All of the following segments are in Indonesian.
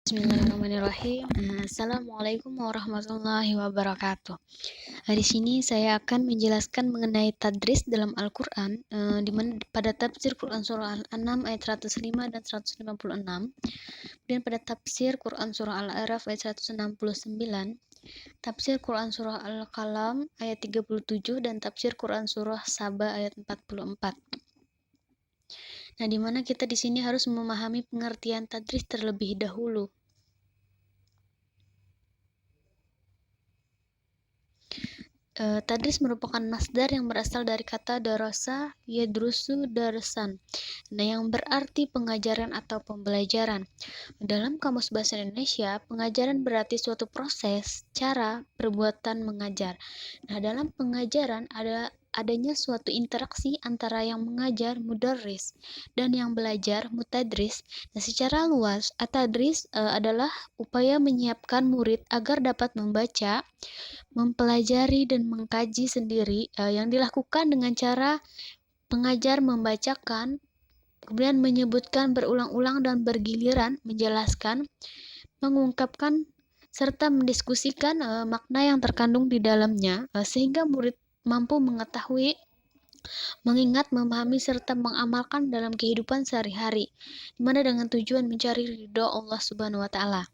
Bismillahirrahmanirrahim. Assalamualaikum warahmatullahi wabarakatuh. Di sini saya akan menjelaskan mengenai tadris dalam Al-Quran, di mana pada tafsir Quran surah Al-An'am ayat 105 dan 156, kemudian pada tafsir Quran surah Al-A'raf ayat 169, tafsir Quran surah Al-Qalam ayat 37, dan tafsir Quran surah Saba ayat 44. Nah, di mana kita di sini harus memahami pengertian tadris terlebih dahulu. Tadris merupakan masdar yang berasal dari kata darasa yadrusu darsan, nah yang berarti pengajaran atau pembelajaran. Dalam Kamus Bahasa Indonesia, pengajaran berarti suatu proses, cara, perbuatan mengajar. Nah, dalam pengajaran adanya suatu interaksi antara yang mengajar mudarris dan yang belajar mutadris. Nah, secara luas, at-tadris adalah upaya menyiapkan murid agar dapat membaca, mempelajari dan mengkaji sendiri, yang dilakukan dengan cara pengajar membacakan, kemudian menyebutkan berulang-ulang dan bergiliran, menjelaskan, mengungkapkan, serta mendiskusikan makna yang terkandung di dalamnya, sehingga murid mampu mengetahui, mengingat, memahami, serta mengamalkan dalam kehidupan sehari-hari, dimana dengan tujuan mencari ridho Allah Subhanahu wa Ta'ala.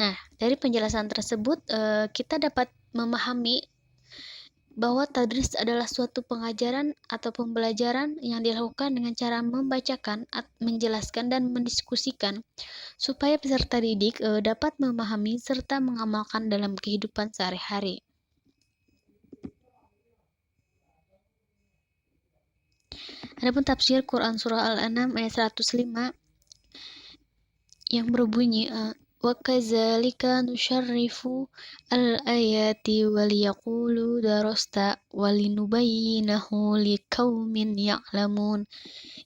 Nah, dari penjelasan tersebut, kita dapat memahami bahwa tadris adalah suatu pengajaran atau pembelajaran yang dilakukan dengan cara membacakan, menjelaskan, dan mendiskusikan supaya peserta didik dapat memahami serta mengamalkan dalam kehidupan sehari-hari. Adapun tafsir Quran surah Al-An'am ayat 105 yang berbunyi wa kadzalika nusyarrifu al-ayati waliyaqulu darasta walinubayyinahu liqaumin ya'lamun,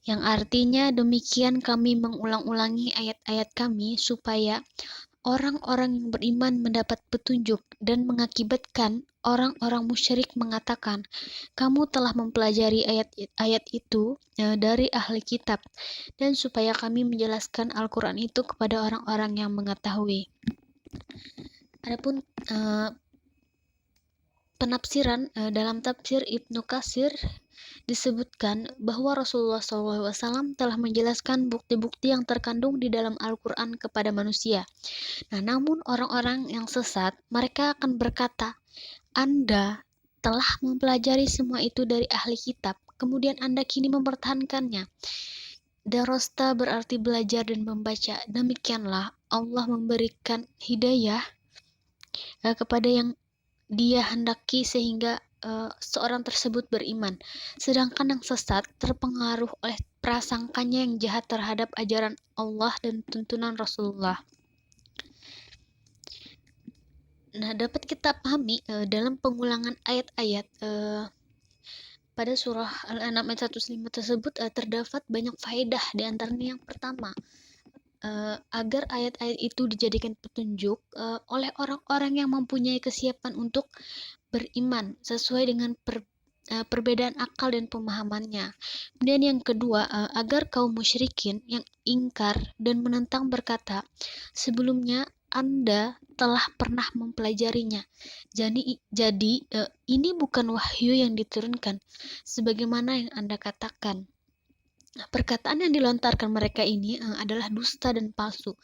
yang artinya demikian kami mengulang-ulangi ayat-ayat kami supaya orang-orang yang beriman mendapat petunjuk, dan mengakibatkan orang-orang musyrik mengatakan, kamu telah mempelajari ayat-ayat itu dari ahli kitab, dan supaya kami menjelaskan Al-Quran itu kepada orang-orang yang mengetahui. Adapun penafsiran dalam tafsir Ibnu Katsir disebutkan bahwa Rasulullah SAW telah menjelaskan bukti-bukti yang terkandung di dalam Al-Quran kepada manusia. Nah, namun orang-orang yang sesat, mereka akan berkata, Anda telah mempelajari semua itu dari ahli kitab, kemudian Anda kini mempertahankannya. Darosta berarti belajar dan membaca. Demikianlah Allah memberikan hidayah kepada yang Dia hendaki sehingga seorang tersebut beriman. Sedangkan yang sesat terpengaruh oleh prasangkanya yang jahat terhadap ajaran Allah dan tuntunan Rasulullah. Nah, dapat kita pahami dalam pengulangan ayat-ayat pada surah Al-An'am ayat 105 tersebut terdapat banyak faedah. Di antaranya yang pertama, agar ayat-ayat itu dijadikan petunjuk oleh orang-orang yang mempunyai kesiapan untuk beriman sesuai dengan perbedaan akal dan pemahamannya. Kemudian yang kedua, agar kaum musyrikin yang ingkar dan menentang berkata, sebelumnya Anda telah pernah mempelajarinya. Jadi ini bukan wahyu yang diturunkan sebagaimana yang Anda katakan. Perkataan yang dilontarkan mereka ini adalah dusta dan palsu.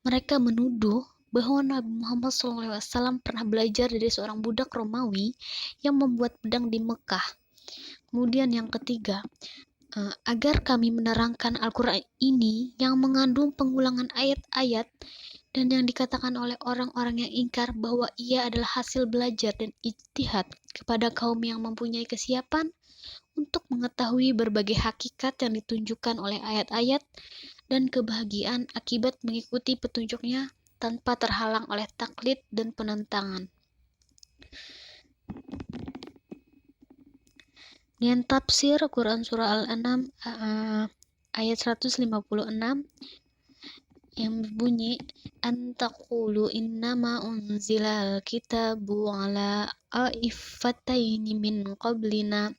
Mereka menuduh bahwa Nabi Muhammad SAW pernah belajar dari seorang budak Romawi yang membuat pedang di Mekah. Kemudian yang ketiga, agar kami menerangkan Al-Quran ini yang mengandung pengulangan ayat-ayat dan yang dikatakan oleh orang-orang yang ingkar bahwa ia adalah hasil belajar dan ijtihad kepada kaum yang mempunyai kesiapan untuk mengetahui berbagai hakikat yang ditunjukkan oleh ayat-ayat dan kebahagiaan akibat mengikuti petunjuknya tanpa terhalang oleh taklid dan penentangan. Dengan tafsir Quran surah Al-An'am ayat 156 yang berbunyi antaqulu innama unzilal kitabu ala aifataini min qablina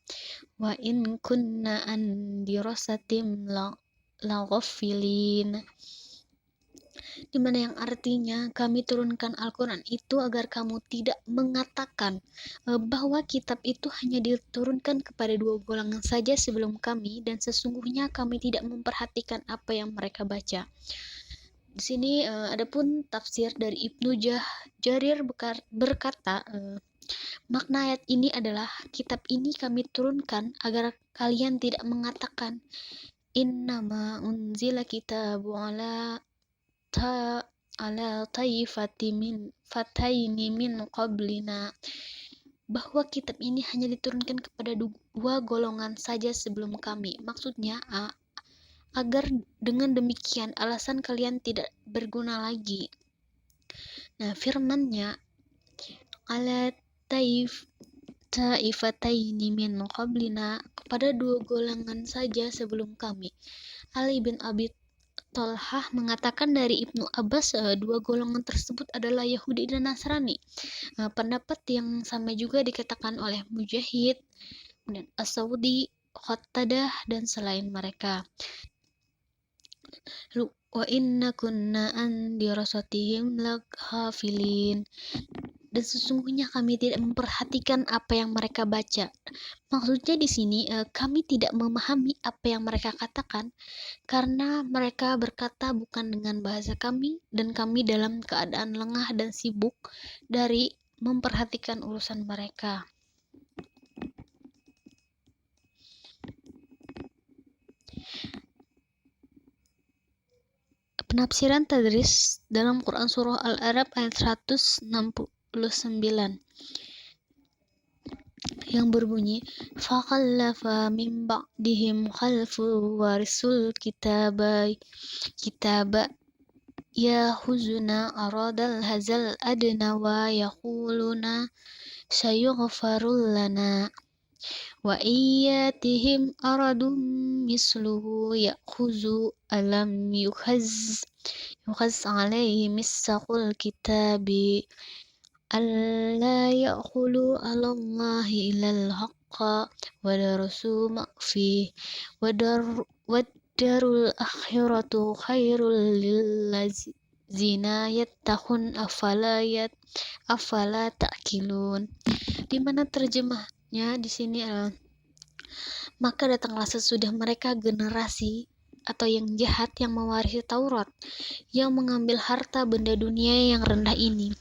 wa in kunna an dirasatim laghafilin. di mana yang artinya kami turunkan Al-Quran itu agar kamu tidak mengatakan bahwa kitab itu hanya diturunkan kepada dua golongan saja sebelum kami, dan sesungguhnya kami tidak memperhatikan apa yang mereka baca. Di sini adapun tafsir dari Ibnu Jarir berkata, makna ayat ini adalah kitab ini kami turunkan agar kalian tidak mengatakan innama unzila kitabu ta ala fataini min qablina, bahwa kitab ini hanya diturunkan kepada dua golongan saja sebelum kami. Maksudnya agar dengan demikian alasan kalian tidak berguna lagi. Nah, firman-Nya ala taifataini min qablina, kepada dua golongan saja sebelum kami. Ali bin Abi Thalhah mengatakan dari Ibnu Abbas, dua golongan tersebut adalah Yahudi dan Nasrani. Pendapat yang sama juga dikatakan oleh Mujahid dan As-Saudi, Qatadah, dan selain mereka. Wa inna kunna an dirasatihim laghafilin, dan sesungguhnya kami tidak memperhatikan apa yang mereka baca. Maksudnya di sini kami tidak memahami apa yang mereka katakan karena mereka berkata bukan dengan bahasa kami, dan kami dalam keadaan lengah dan sibuk dari memperhatikan urusan mereka. Penafsiran tadris dalam Quran Surah Al-A'raf ayat 169 yang berbunyi, faqallafa min ba'dihim khalfu warisul kitaba yahuzuna aradal hazal adna wa yaquluna sayughfarul lana wa iyatihim aradum misluhu ya'khuzu alam yukhaz alaihi misaqul kitabi alla ya'khulu ala Allahi ilal haqqa wa darasu ma'fi wa darul akhiratu khairul lillazina yattaqun afala ta'qilun, di mana terjemahnya di sini maka datanglah sesudah mereka generasi atau yang jahat yang mewarisi Taurat, yang mengambil harta benda dunia yang rendah ini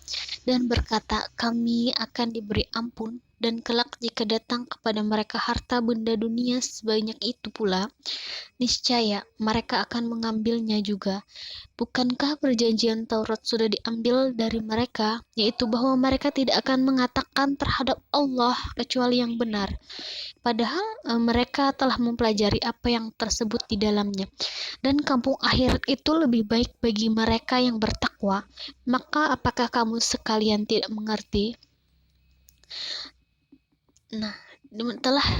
dan berkata, kami akan diberi ampun, dan kelak jika datang kepada mereka harta benda dunia sebanyak itu pula, niscaya mereka akan mengambilnya juga. Bukankah perjanjian Taurat sudah diambil dari mereka, yaitu bahwa mereka tidak akan mengatakan terhadap Allah kecuali yang benar, padahal mereka telah mempelajari apa yang tersebut di dalamnya, dan kampung akhirat itu lebih baik bagi mereka yang bertakwa. Maka apakah kamu sekalian tidak mengerti? Nah,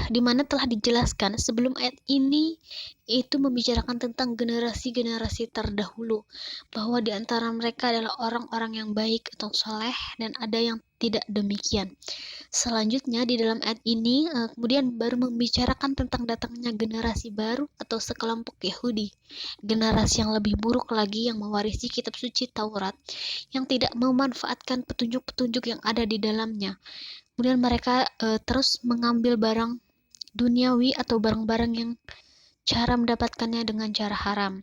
di mana telah dijelaskan sebelum ayat ini itu membicarakan tentang generasi-generasi terdahulu, bahwa di antara mereka adalah orang-orang yang baik atau soleh, dan ada yang tidak demikian. Selanjutnya di dalam ayat ini kemudian baru membicarakan tentang datangnya generasi baru atau sekelompok Yahudi, generasi yang lebih buruk lagi yang mewarisi kitab suci Taurat, yang tidak memanfaatkan petunjuk-petunjuk yang ada di dalamnya. Kemudian mereka terus mengambil barang duniawi atau barang-barang yang cara mendapatkannya dengan cara haram,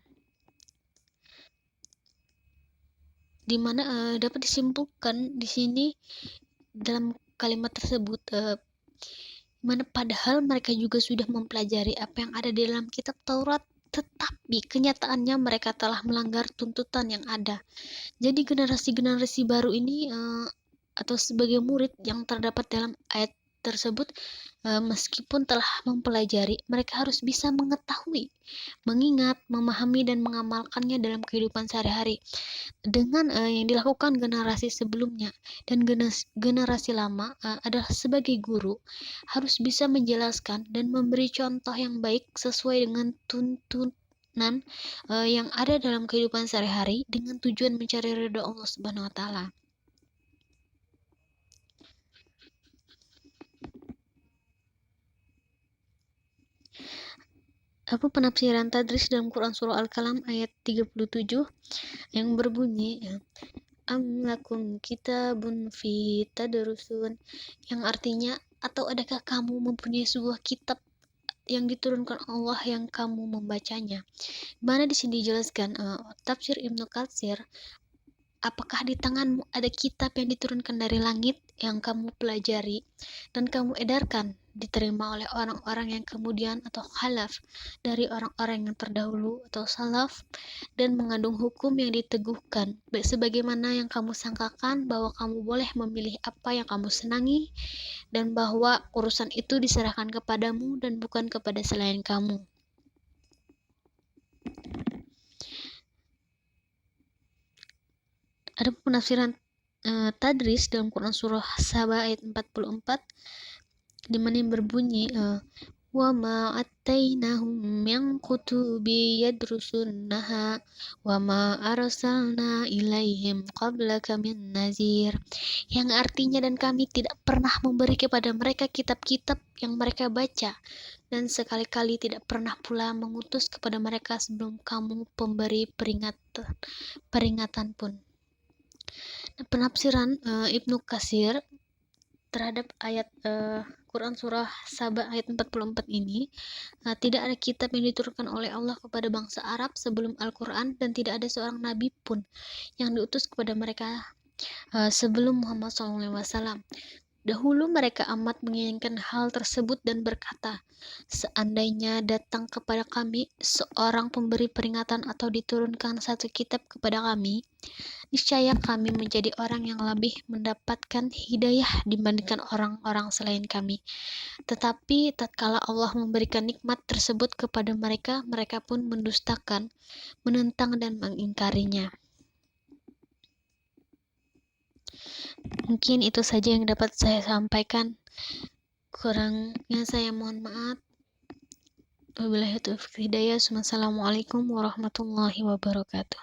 di mana dapat disimpulkan di sini dalam kalimat tersebut, mana padahal mereka juga sudah mempelajari apa yang ada di dalam kitab Taurat, tetapi kenyataannya mereka telah melanggar tuntutan yang ada. Jadi generasi-generasi baru ini atau sebagai murid yang terdapat dalam ayat tersebut, meskipun telah mempelajari, mereka harus bisa mengetahui, mengingat, memahami, dan mengamalkannya dalam kehidupan sehari-hari dengan yang dilakukan generasi sebelumnya. Dan generasi lama adalah sebagai guru harus bisa menjelaskan dan memberi contoh yang baik sesuai dengan tuntunan yang ada dalam kehidupan sehari-hari dengan tujuan mencari ridha Allah Subhanahu wa taala. Apa penafsiran tadris dalam Quran surah Al-Qalam ayat 37 yang berbunyi am lakum kitabun fi tadrusun, yang artinya, atau adakah kamu mempunyai sebuah kitab yang diturunkan Allah yang kamu membacanya. Mana di sini dijelaskan tafsir Ibnu Katsir, apakah di tanganmu ada kitab yang diturunkan dari langit yang kamu pelajari dan kamu edarkan, diterima oleh orang-orang yang kemudian atau khalaf dari orang-orang yang terdahulu atau salaf, dan mengandung hukum yang diteguhkan, baik sebagaimana yang kamu sangkakan bahwa kamu boleh memilih apa yang kamu senangi dan bahwa urusan itu diserahkan kepadamu dan bukan kepada selain kamu. Ada penafsiran tadris dalam Quran surah Saba ayat 44 di mana yang berbunyi wa ma attainahum min kutubi yadrusunnaha wa ma arsalna ilaihim qablaka min nazir, yang artinya, dan kami tidak pernah memberi kepada mereka kitab-kitab yang mereka baca, dan sekali-kali tidak pernah pula mengutus kepada mereka sebelum kamu pemberi peringatan pun. Penafsiran Ibnu Katsir terhadap ayat Quran surah Saba ayat 44 ini, tidak ada kitab yang diturunkan oleh Allah kepada bangsa Arab sebelum Al-Quran, dan tidak ada seorang nabi pun yang diutus kepada mereka sebelum Muhammad SAW. Dahulu mereka amat menginginkan hal tersebut dan berkata, seandainya datang kepada kami seorang pemberi peringatan atau diturunkan satu kitab kepada kami, niscaya kami menjadi orang yang lebih mendapatkan hidayah dibandingkan orang-orang selain kami. Tetapi tatkala Allah memberikan nikmat tersebut kepada mereka, mereka pun mendustakan, menentang dan mengingkarinya. Mungkin itu saja yang dapat saya sampaikan. Kurangnya saya mohon maaf. Wabillahi taufiq hidayah. Wassalamualaikum warahmatullahi wabarakatuh.